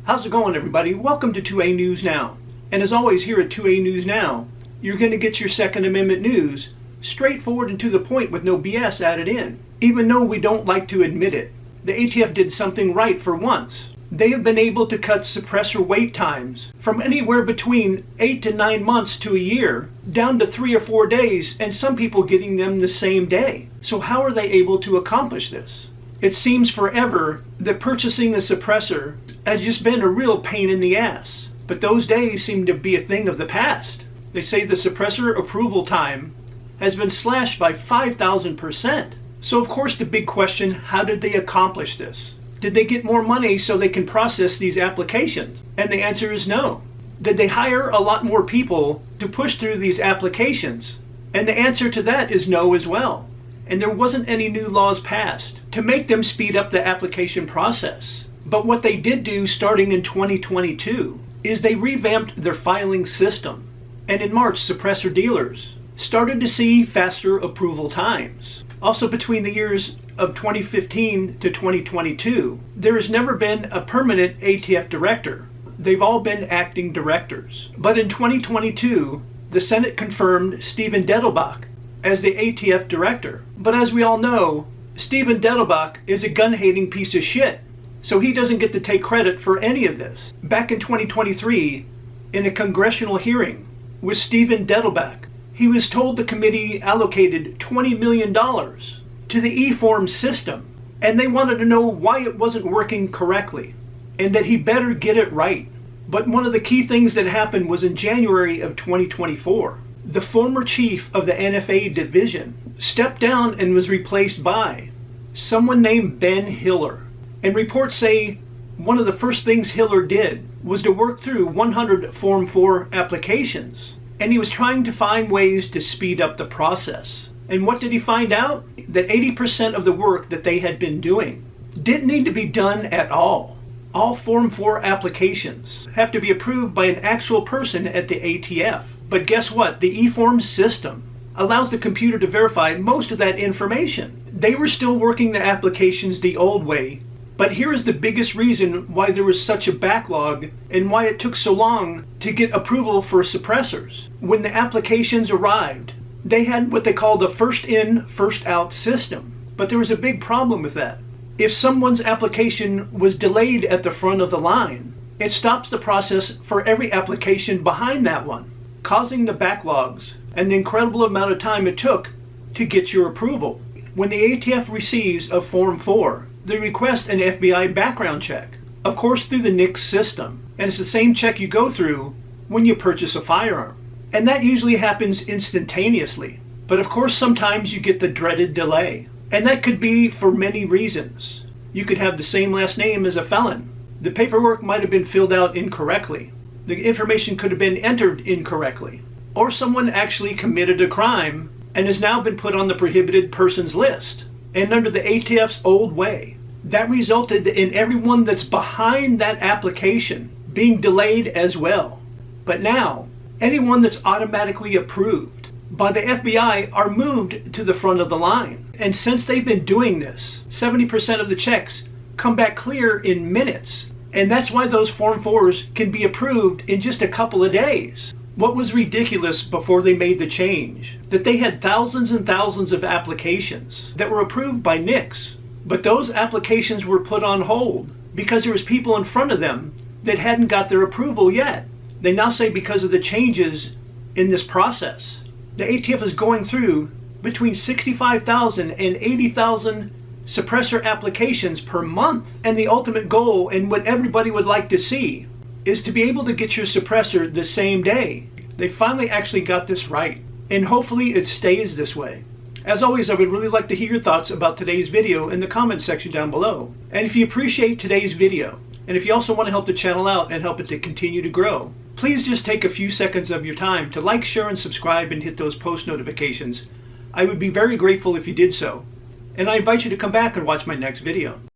How's it going, everybody? Welcome to 2A News Now. And as always, here at 2A News Now, you're going to get your Second Amendment news straightforward and to the point with no BS added in. Even though we don't like to admit it, the ATF did something right for once. They have been able to cut suppressor wait times from anywhere between 8 to 9 months to a year down to 3 or 4 days, and some people getting them the same day. So how are they able to accomplish this? It seems forever that purchasing a suppressor has just been a real pain in the ass. But those days seem to be a thing of the past. They say the suppressor approval time has been slashed by 5,000%. So of course the big question, how did they accomplish this? Did they get more money so they can process these applications? And the answer is no. Did they hire a lot more people to push through these applications? And the answer to that is no as well. And there wasn't any new laws passed to make them speed up the application process. But what they did do starting in 2022 is they revamped their filing system. And in March, suppressor dealers started to see faster approval times. Also, between the years of 2015 to 2022, there has never been a permanent ATF director. They've all been acting directors. But in 2022, the Senate confirmed Stephen Dettelbach as the ATF director. But as we all know, Stephen Dettelbach is a gun-hating piece of shit, so he doesn't get to take credit for any of this. Back in 2023, in a congressional hearing with Stephen Dettelbach, he was told the committee allocated $20 million to the e-form system, and they wanted to know why it wasn't working correctly, and that he better get it right. But one of the key things that happened was in January of 2024, the former chief of the NFA division stepped down and was replaced by someone named Ben Hiller. And reports say one of the first things Hiller did was to work through 100 Form 4 applications. And he was trying to find ways to speed up the process. And what did he find out? That 80% of the work that they had been doing didn't need to be done at all. All Form 4 applications have to be approved by an actual person at the ATF. But guess what? The e-form system allows the computer to verify most of that information. They were still working the applications the old way. But here is the biggest reason why there was such a backlog and why it took so long to get approval for suppressors. When the applications arrived, they had what they call the first in, first out system. But there was a big problem with that. If someone's application was delayed at the front of the line, it stops the process for every application behind that one, causing the backlogs and the incredible amount of time it took to get your approval. When the ATF receives a Form 4, they request an FBI background check, of course through the NICS system. And it's the same check you go through when you purchase a firearm. And that usually happens instantaneously. But of course sometimes you get the dreaded delay. And that could be for many reasons. You could have the same last name as a felon. The paperwork might have been filled out incorrectly. The information could have been entered incorrectly. Or someone actually committed a crime and has now been put on the prohibited persons list. And under the ATF's old way, that resulted in everyone that's behind that application being delayed as well. But now, anyone that's automatically approved by the FBI are moved to the front of the line. And since they've been doing this, 70% of the checks come back clear in minutes. And that's why those Form 4s can be approved in just a couple of days. What was ridiculous before they made the change? That they had thousands and thousands of applications that were approved by NICS. But those applications were put on hold because there was people in front of them that hadn't got their approval yet. They now say because of the changes in this process, the ATF is going through between 65,000 and 80,000 suppressor applications per month. And the ultimate goal, and what everybody would like to see, is to be able to get your suppressor the same day. They finally actually got this right. And hopefully it stays this way. As always, I would really like to hear your thoughts about today's video in the comments section down below. And if you appreciate today's video, and if you also want to help the channel out and help it to continue to grow, please just take a few seconds of your time to like, share, and subscribe and hit those post notifications. I would be very grateful if you did so. And I invite you to come back and watch my next video.